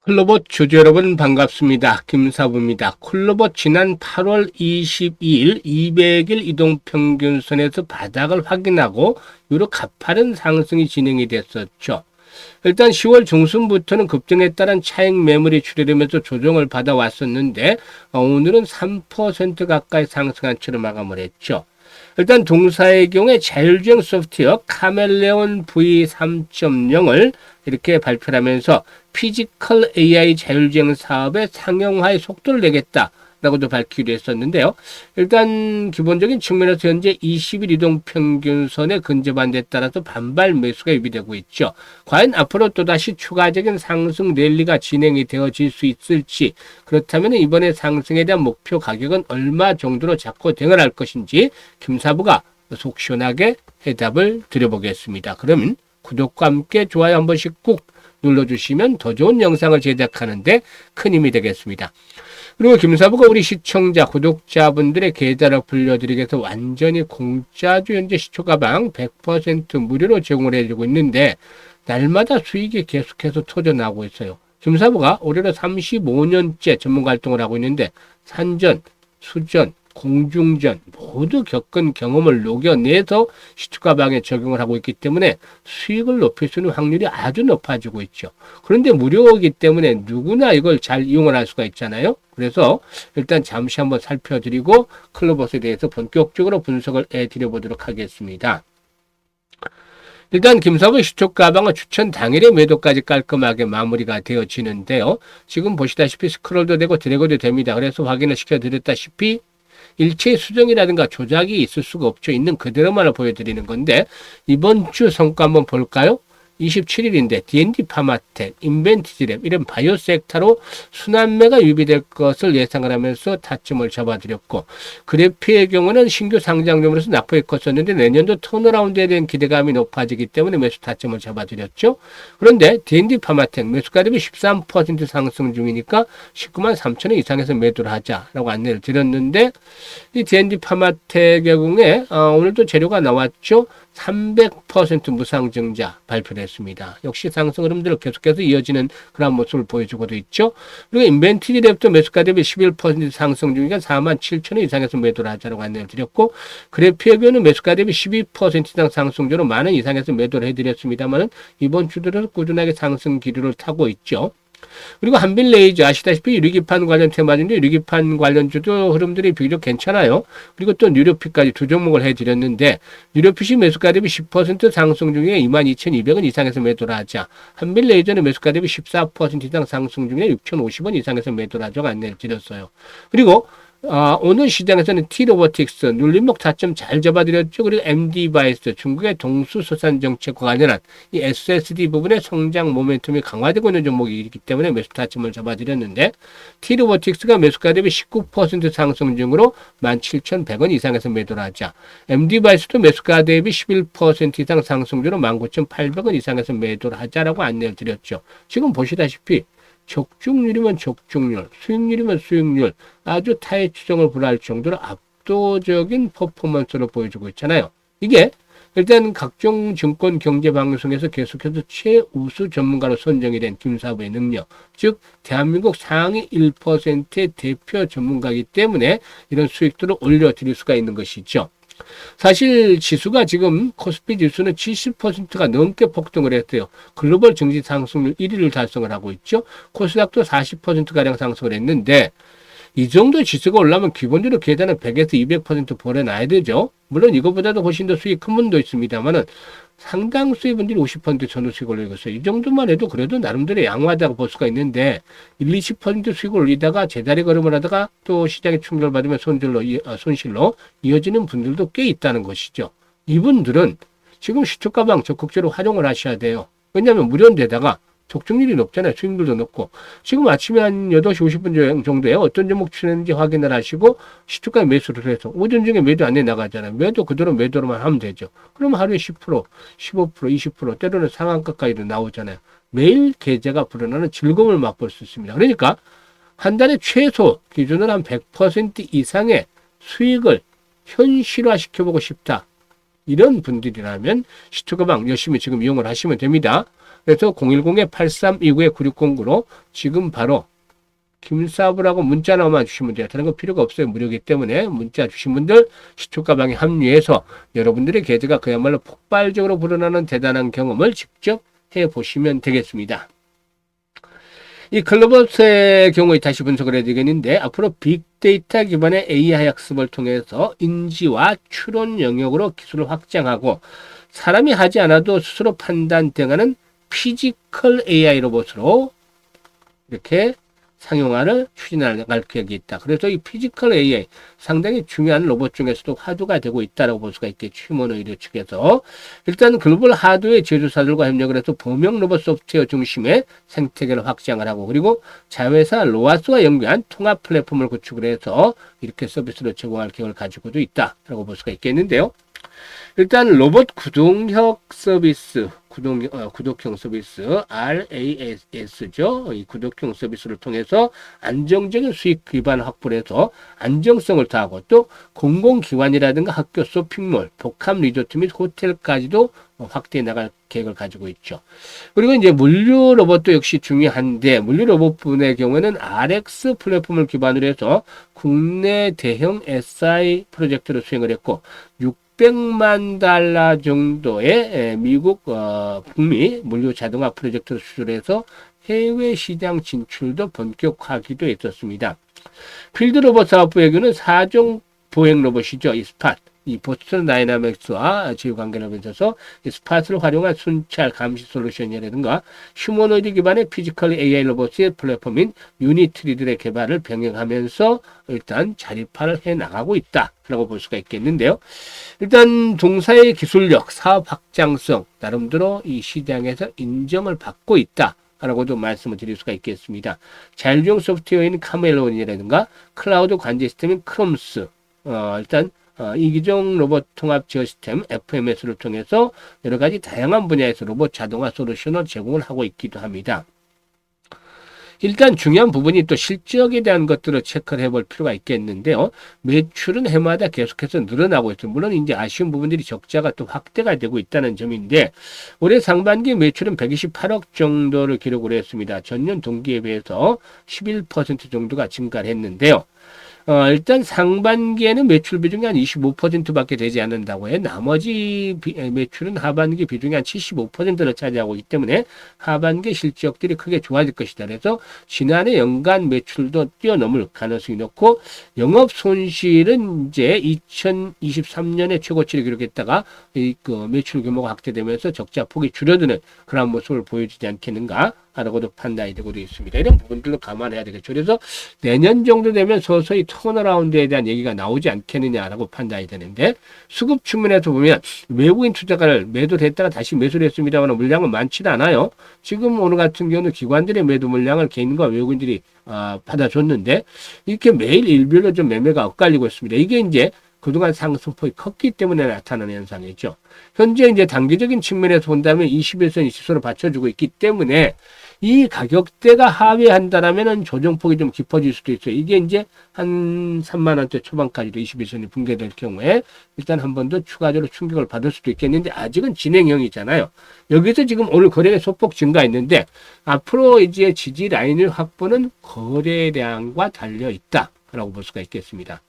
클로버 주주 여러분 반갑습니다. 김사부입니다. 클로버 지난 8월 22일 200일 이동평균선에서 바닥을 확인하고 이후로 가파른 상승이 진행이 됐었죠. 일단 10월 중순부터는 급등에 따른 차익 매물이 출현하면서 조정을 받아왔었는데 오늘은 3% 가까이 상승한 채로 마감을 했죠. 일단 동사의 경우에 자율주행 소프트웨어 카멜레온 V3.0을 이렇게 발표를 하면서 피지컬 AI 자율주행 사업의 상용화의 속도를 내겠다라고도 밝히기도 했었는데요. 일단 기본적인 측면에서 현재 20일 이동평균선의 근접반대에 따라서 반발 매수가 유비되고 있죠. 과연 앞으로 또다시 추가적인 상승 랠리가 진행이 되어질 수 있을지, 그렇다면 이번에 상승에 대한 목표 가격은 얼마 정도로 잡고 대응할 것인지 김사부가 속 시원하게 해답을 드려보겠습니다. 그러면 구독과 함께 좋아요 한 번씩 꾹 눌러주시면 더 좋은 영상을 제작하는데 큰 힘이 되겠습니다. 그리고 김사부가 우리 시청자, 구독자분들의 계좌를 불려드리기 위해서 완전히 공짜로 현재 시초가방 100% 무료로 제공을 해주고 있는데 날마다 수익이 계속해서 터져나오고 있어요. 김사부가 올해로 35년째 전문가 활동을 하고 있는데 산전, 수전, 공중전 모두 겪은 경험을 녹여내서 시초가방에 적용을 하고 있기 때문에 수익을 높일 수 있는 확률이 아주 높아지고 있죠. 그런데 무료이기 때문에 누구나 이걸 잘 이용을 할 수가 있잖아요. 그래서 일단 잠시 한번 살펴드리고 클로버스에 대해서 본격적으로 분석을 해드려보도록 하겠습니다. 일단 김사부 시초가방은 추천 당일에 매도까지 깔끔하게 마무리가 되어지는데요. 지금 보시다시피 스크롤도 되고 드래그도 됩니다. 그래서 확인을 시켜드렸다시피 일체의 수정이라든가 조작이 있을 수가 없죠. 있는 그대로만을 보여드리는 건데 이번 주 성과 한번 볼까요? 27일인데 D&D 파마텍, 인벤티지랩 이런 바이오 섹터로 순환매가 유비될 것을 예상을 하면서 타점을 잡아드렸고, 그래피의 경우는 신규 상장점으로서 낙폭이 컸었는데 내년도 턴어라운드에 대한 기대감이 높아지기 때문에 매수 타점을 잡아드렸죠. 그런데 D&D 파마텍 매수가 대비 13% 상승 중이니까 19만 3천원 이상에서 매도를 하자라고 안내를 드렸는데 이 D&D 파마텍의 경우에 오늘도 재료가 나왔죠. 300% 무상증자 발표를 했습니다. 역시 상승 흐름대로 계속해서 이어지는 그런 모습을 보여주고도 있죠. 그리고 인벤티지랩도 매수가 대비 11% 상승 중이니까 4만 7천원 이상에서 매도를 하자라고 안내를 드렸고, 그래피에는 매수가 대비 12% 이상 상승 중으로 만원 이상에서 매도를 해드렸습니다만 이번 주들은 꾸준하게 상승 기류를 타고 있죠. 그리고 한빌레이저 아시다시피 유리기판 관련 테마주인데 유리기판 관련주도 흐름들이 비교적 괜찮아요. 그리고 또 뉴로핏까지 두 종목을 해드렸는데 뉴로핏이 매수가 대비 10% 상승 중에 22,200원 이상에서 매도를 하자. 한빌레이저는 매수가 대비 14% 이상 상승 중에 6,050원 이상에서 매도를 하자고 안내를 드렸어요. 그리고 오늘 시장에서는 T로보틱스, 눌림목 타점 잘 잡아드렸죠. 그리고 MD바이스, 중국의 동수서산 정책과 관련한 이 SSD 부분의 성장 모멘텀이 강화되고 있는 종목이기 때문에 매수 타점을 잡아드렸는데, T로보틱스가 매수가 대비 19% 상승 중으로 17,100원 이상에서 매도를 하자. MD바이스도 매수가 대비 11% 이상 상승 중으로 19,800원 이상에서 매도를 하자라고 안내를 드렸죠. 지금 보시다시피 적중률이면 적중률, 수익률이면 수익률, 아주 타의 추정을 불허할 정도로 압도적인 퍼포먼스로 보여주고 있잖아요. 이게 일단 각종 증권 경제 방송에서 계속해서 최우수 전문가로 선정이 된 김사부의 능력, 즉 대한민국 상위 1%의 대표 전문가이기 때문에 이런 수익들을 올려드릴 수가 있는 것이죠. 사실 지수가 지금 코스피 지수는 70%가 넘게 폭등을 했대요. 글로벌 증시 상승률 1위를 달성을 하고 있죠. 코스닥도 40%가량 상승을 했는데 이 정도 지수가 올라면 기본적으로 계단은 100에서 200% 벌어놔야 되죠. 물론 이거보다도 훨씬 더 수익 큰 분도 있습니다만은 상당수의 분들이 50% 전후 수익 올리고 있어요. 이 정도만 해도 그래도 나름대로 양호하다고 볼 수가 있는데 1, 20% 수익을 올리다가 제자리 걸음을 하다가 또 시장에 충격을 받으면 손실로 이어지는 분들도 꽤 있다는 것이죠. 이분들은 지금 시초가방 적극적으로 활용을 하셔야 돼요. 왜냐하면 무료인데다가 적중률이 높잖아요. 수익률도 높고. 지금 아침에 한 8시 50분 정도에 어떤 종목 추천했는지 확인을 하시고 시초가 매수를 해서 오전 중에 매도 안내 나가잖아요. 매도 그대로 매도로만 하면 되죠. 그럼 하루에 10%, 15%, 20% 때로는 상한가까지도 나오잖아요. 매일 계좌가 불어나는 즐거움을 맛볼 수 있습니다. 그러니까 한 달에 최소 기준으로 한 100% 이상의 수익을 현실화시켜보고 싶다. 이런 분들이라면 시초가방 열심히 지금 이용을 하시면 됩니다. 그래서 010-8329-9609로 지금 바로 김사부라고 문자나만 주시면 돼요. 다른 거 필요가 없어요. 무료이기 때문에 문자 주신 분들 시초가방에 합류해서 여러분들의 계좌가 그야말로 폭발적으로 불어나는 대단한 경험을 직접 해보시면 되겠습니다. 이 클로버스의 경우에 다시 분석을 해야 되겠는데 앞으로 빅데이터 기반의 AI 학습을 통해서 인지와 추론 영역으로 기술을 확장하고 사람이 하지 않아도 스스로 판단 등하는 피지컬 AI 로봇으로 이렇게 상용화를 추진할 계획이 있다. 그래서 이 피지컬 AI 상당히 중요한 로봇 중에서도 화두가 되고 있다고 볼 수가 있겠죠. 휴머노이드 측에서. 일단 글로벌 하드웨어 제조사들과 협력을 해서 범용 로봇 소프트웨어 중심의 생태계를 확장을 하고 그리고 자회사 로아스와 연계한 통합 플랫폼을 구축을 해서 이렇게 서비스를 제공할 계획을 가지고도 있다라고 볼 수가 있겠는데요. 일단 로봇 구독형 서비스, 구독형 서비스 RAS죠. 이 구독형 서비스를 통해서 안정적인 수익 기반 확보를 해서 안정성을 더하고 또 공공기관이라든가 학교, 쇼핑몰, 복합 리조트 및 호텔까지도 확대해 나갈 계획을 가지고 있죠. 그리고 이제 물류 로봇도 역시 중요한데 물류 로봇 분의 경우에는 RX 플랫폼을 기반으로 해서 국내 대형 SI 프로젝트를 수행을 했고 600만 달러 정도의 미국 북미 물류 자동화 프로젝트를 수출해서 해외 시장 진출도 본격화하기도 했었습니다. 필드 로봇 사업부에게는 4종 보행 로봇이죠. 이 스팟. 이 보스턴 다이나믹스와 제휴관계를 맺어서 이 스팟을 활용한 순찰 감시 솔루션이라든가 휴머노이드 기반의 피지컬 AI 로봇의 플랫폼인 유니트리들의 개발을 병행하면서 일단 자립화를 해 나가고 있다라고 볼 수가 있겠는데요. 일단 동사의 기술력, 사업 확장성 나름대로 이 시장에서 인정을 받고 있다. 라고도 말씀을 드릴 수가 있겠습니다. 자율주행 소프트웨어인 카멜론이라든가 클라우드 관제 시스템인 크롬스, 일단 이기종 로봇 통합 제어 시스템 FMS를 통해서 여러 가지 다양한 분야에서 로봇 자동화 솔루션을 제공을 하고 있기도 합니다. 일단 중요한 부분이 또 실적에 대한 것들을 체크를 해볼 필요가 있겠는데요. 매출은 해마다 계속해서 늘어나고 있어요. 물론 이제 아쉬운 부분들이 적자가 또 확대가 되고 있다는 점인데 올해 상반기 매출은 128억 정도를 기록을 했습니다. 전년 동기에 비해서 11% 정도가 증가를 했는데요. 일단 상반기에는 매출 비중이 한 25%밖에 되지 않는다고 해. 나머지 매출은 하반기 비중이 한 75%를 차지하고 있기 때문에 하반기 실적들이 크게 좋아질 것이다. 그래서 지난해 연간 매출도 뛰어넘을 가능성이 높고 영업 손실은 이제 2023년에 최고치를 기록했다가 그 매출 규모가 확대되면서 적자 폭이 줄어드는 그런 모습을 보여주지 않겠는가? 라고도 판단이 되고 있습니다. 이런 부분들도 감안해야 되겠죠. 그래서 내년 정도 되면 서서히 턴어라운드에 대한 얘기가 나오지 않겠느냐라고 판단이 되는데 수급 측면에서 보면 외국인 투자가를 매도를 했다가 다시 매수를 했습니다만 물량은 많지는 않아요. 지금 오늘 같은 경우는 기관들의 매도 물량을 개인과 외국인들이 받아줬는데 이렇게 매일 일별로 좀 매매가 엇갈리고 있습니다. 이게 이제 그동안 상승폭이 컸기 때문에 나타나는 현상이죠. 현재 이제 단기적인 측면에서 본다면 20에서 20선을 받쳐주고 있기 때문에 이 가격대가 하회한다라면은 조정폭이 좀 깊어질 수도 있어요. 이게 이제 한 3만 원대 초반까지도 21선이 붕괴될 경우에 일단 한 번 더 추가적으로 충격을 받을 수도 있겠는데 아직은 진행형이잖아요. 여기서 지금 오늘 거래가 소폭 증가했는데 앞으로 이제 지지 라인을 확보는 거래량과 달려 있다라고 볼 수가 있겠습니다.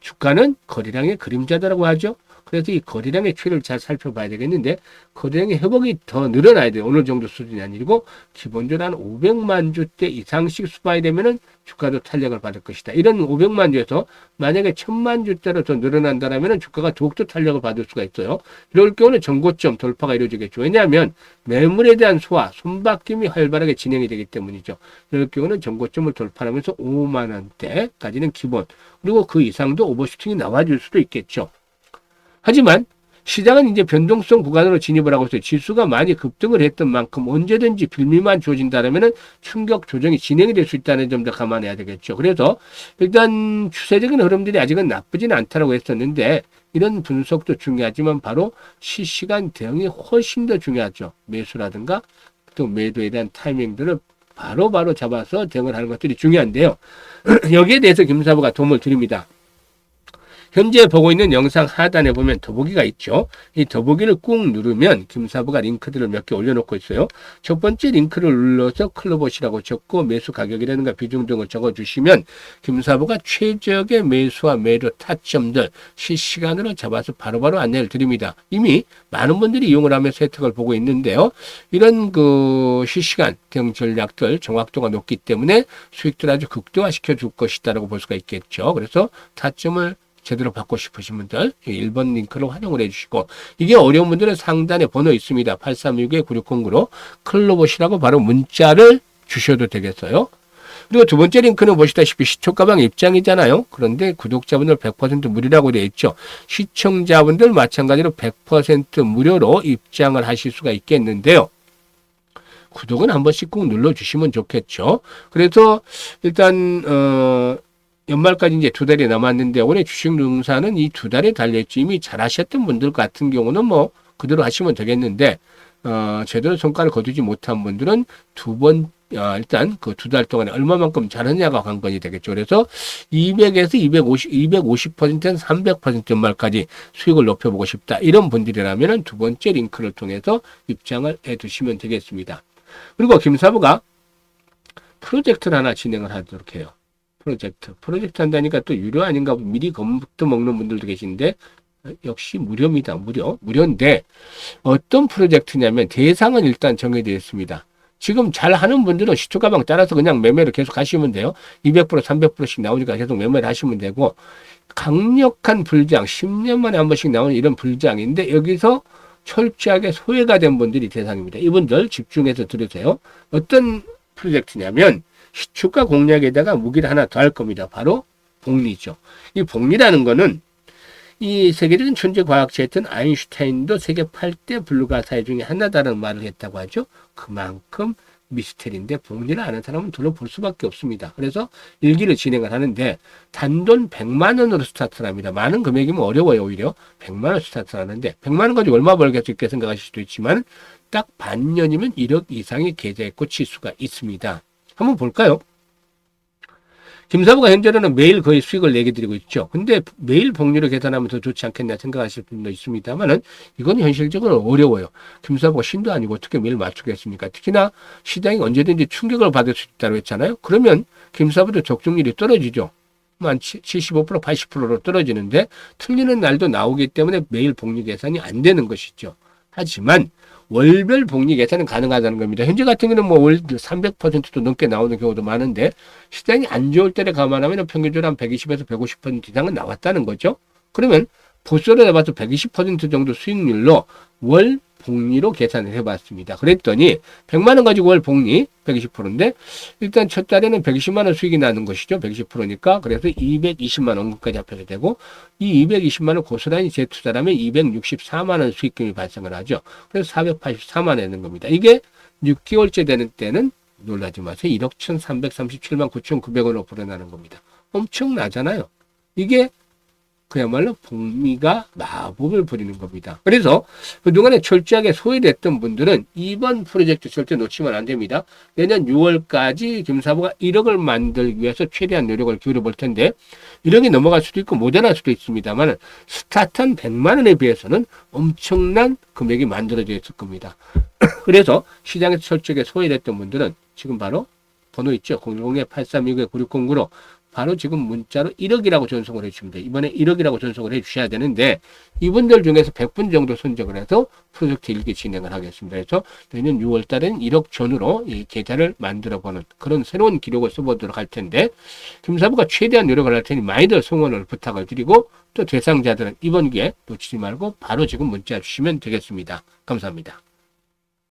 주가는 거래량의 그림자다라고 하죠. 그래서 이 거래량의 추이를 잘 살펴봐야 되겠는데 거래량의 회복이 더 늘어나야 돼요. 어느 정도 수준이 아니고 기본적으로 한 500만 주대 이상씩 수반이 되면은 주가도 탄력을 받을 것이다. 이런 500만 주에서 만약에 1000만 주대로 더 늘어난다라면은 주가가 더욱더 탄력을 받을 수가 있어요. 이럴 경우는 전고점 돌파가 이루어지겠죠. 왜냐하면 매물에 대한 소화, 손바뀜이 활발하게 진행이 되기 때문이죠. 이럴 경우는 전고점을 돌파하면서 5만 원대까지는 기본, 그리고 그 이상도 오버슈팅이 나와줄 수도 있겠죠. 하지만 시장은 이제 변동성 구간으로 진입을 하고 있어요. 지수가 많이 급등을 했던 만큼 언제든지 빌미만 주어진다면 충격 조정이 진행이 될 수 있다는 점도 감안해야 되겠죠. 그래서 일단 추세적인 흐름들이 아직은 나쁘지는 않다고 했었는데 이런 분석도 중요하지만 바로 실시간 대응이 훨씬 더 중요하죠. 매수라든가 또 매도에 대한 타이밍들을 바로바로 잡아서 대응을 하는 것들이 중요한데요. 여기에 대해서 김사부가 도움을 드립니다. 현재 보고 있는 영상 하단에 보면 더보기가 있죠. 이 더보기를 꾹 누르면 김사부가 링크들을 몇 개 올려놓고 있어요. 첫 번째 링크를 눌러서 클로봇이라고 적고 매수 가격이라든가 비중 등을 적어주시면 김사부가 최적의 매수와 매도 타점들 실시간으로 잡아서 바로바로 안내를 드립니다. 이미 많은 분들이 이용을 하면서 혜택을 보고 있는데요. 이런 그 실시간 대응 전략들 정확도가 높기 때문에 수익들 아주 극대화시켜 줄 것이다라고 볼 수가 있겠죠. 그래서 타점을 제대로 받고 싶으신 분들 1번 링크를 활용을 해주시고, 이게 어려운 분들은 상단에 번호 있습니다. 8369-9609로 클로봇이라고 바로 문자를 주셔도 되겠어요. 그리고 두 번째 링크는 보시다시피 시초가방 입장이잖아요. 그런데 구독자분들 100% 무료라고 되어 있죠. 시청자분들 마찬가지로 100% 무료로 입장을 하실 수가 있겠는데요. 구독은 한 번씩 꼭 눌러주시면 좋겠죠. 그래서 일단 연말까지 이제 2달이 남았는데 올해 주식 농사는 이 2달에 달렸지. 이미 잘하셨던 분들 같은 경우는 뭐 그대로 하시면 되겠는데 제대로 성과를 거두지 못한 분들은 일단 그 2달 동안에 얼마만큼 잘했냐가 관건이 되겠죠. 그래서 200에서 250%에서 300% 연말까지 수익을 높여보고 싶다. 이런 분들이라면 두 번째 링크를 통해서 입장을 해두시면 되겠습니다. 그리고 김사부가 프로젝트를 하나 진행을 하도록 해요. 프로젝트 한다니까 또 유료 아닌가 미리 겁도 먹는 분들도 계신데 역시 무료입니다. 무료인데 어떤 프로젝트냐면 대상은 일단 정해져 있습니다. 지금 잘 하는 분들은 시초가방 따라서 그냥 매매를 계속 하시면 돼요. 200%, 300%씩 나오니까 계속 매매를 하시면 되고, 강력한 불장, 10년 만에 한 번씩 나오는 이런 불장인데 여기서 철저하게 소외가 된 분들이 대상입니다. 이분들 집중해서 들으세요. 어떤 프로젝트냐면 시초가 공략에다가 무기를 하나 더 할 겁니다. 바로 복리죠. 이 복리라는 거는 이 세계적인 천재 과학자였던 아인슈타인도 세계 8대 불가사의 중에 하나다라는 말을 했다고 하죠. 그만큼 미스테리인데 복리를 아는 사람은 둘러볼 수밖에 없습니다. 그래서 일기를 진행을 하는데 단돈 100만 원으로 스타트를 합니다. 많은 금액이면 어려워요. 오히려 100만 원 스타트를 하는데 100만 원 가지고 얼마 벌겠어 이렇게 생각하실 수도 있지만 딱 반년이면 1억 이상의 계좌에 꽂힐 수가 있습니다. 한번 볼까요? 김사부가 현재로는 매일 거의 수익을 내게 드리고 있죠. 근데 매일 복리로 계산하면 더 좋지 않겠냐 생각하실 분도 있습니다만은 이건 현실적으로 어려워요. 김사부가 신도 아니고 어떻게 매일 맞추겠습니까? 특히나 시장이 언제든지 충격을 받을 수 있다고 했잖아요. 그러면 김사부도 적중률이 떨어지죠. 한 75%, 80%로 떨어지는데 틀리는 날도 나오기 때문에 매일 복리 계산이 안 되는 것이죠. 하지만 월별 복리 계산은 가능하다는 겁니다. 현재 같은 경우는 뭐 월 300%도 넘게 나오는 경우도 많은데 시장이 안 좋을 때를 감안하면 평균적으로 한 120에서 150% 이상은 나왔다는 거죠. 그러면 보수로 해봐서 120% 정도 수익률로 월 복리로 계산을 해봤습니다. 그랬더니 100만 원 가지고 월 복리 120%인데 일단 첫 달에는 120만 원 수익이 나는 것이죠. 120%니까 그래서 220만 원까지 합해서 되고 이 220만 원 고스란히 재투자라면 264만 원 수익금이 발생을 하죠. 그래서 484만 원 되는 겁니다. 이게 6개월째 되는 때는 놀라지 마세요. 1억 1,337만 9,900원으로 불어나는 겁니다. 엄청나잖아요. 이게 그야말로 복리가 마법을 부리는 겁니다. 그래서 그동안에 철저하게 소외됐던 분들은 이번 프로젝트 절대 놓치면 안 됩니다. 내년 6월까지 김사부가 1억을 만들기 위해서 최대한 노력을 기울여 볼 텐데 1억이 넘어갈 수도 있고 모자랄 수도 있습니다만 스타트한 100만 원에 비해서는 엄청난 금액이 만들어져 있을 겁니다. 그래서 시장에서 철저하게 소외됐던 분들은 지금 바로 번호 있죠. 010-8329-9609로 바로 지금 문자로 1억이라고 전송을 해주시면 돼요. 이번에 1억이라고 전송을 해주셔야 되는데 이분들 중에서 100분 정도 선정을 해서 프로젝트 일기 진행을 하겠습니다. 그래서 내년 6월 달엔 1억 전후로 이 계좌를 만들어보는 그런 새로운 기록을 써보도록 할 텐데 김사부가 최대한 노력을 할 테니 많이들 성원을 부탁을 드리고 또 대상자들은 이번 기회에 놓치지 말고 바로 지금 문자 주시면 되겠습니다. 감사합니다.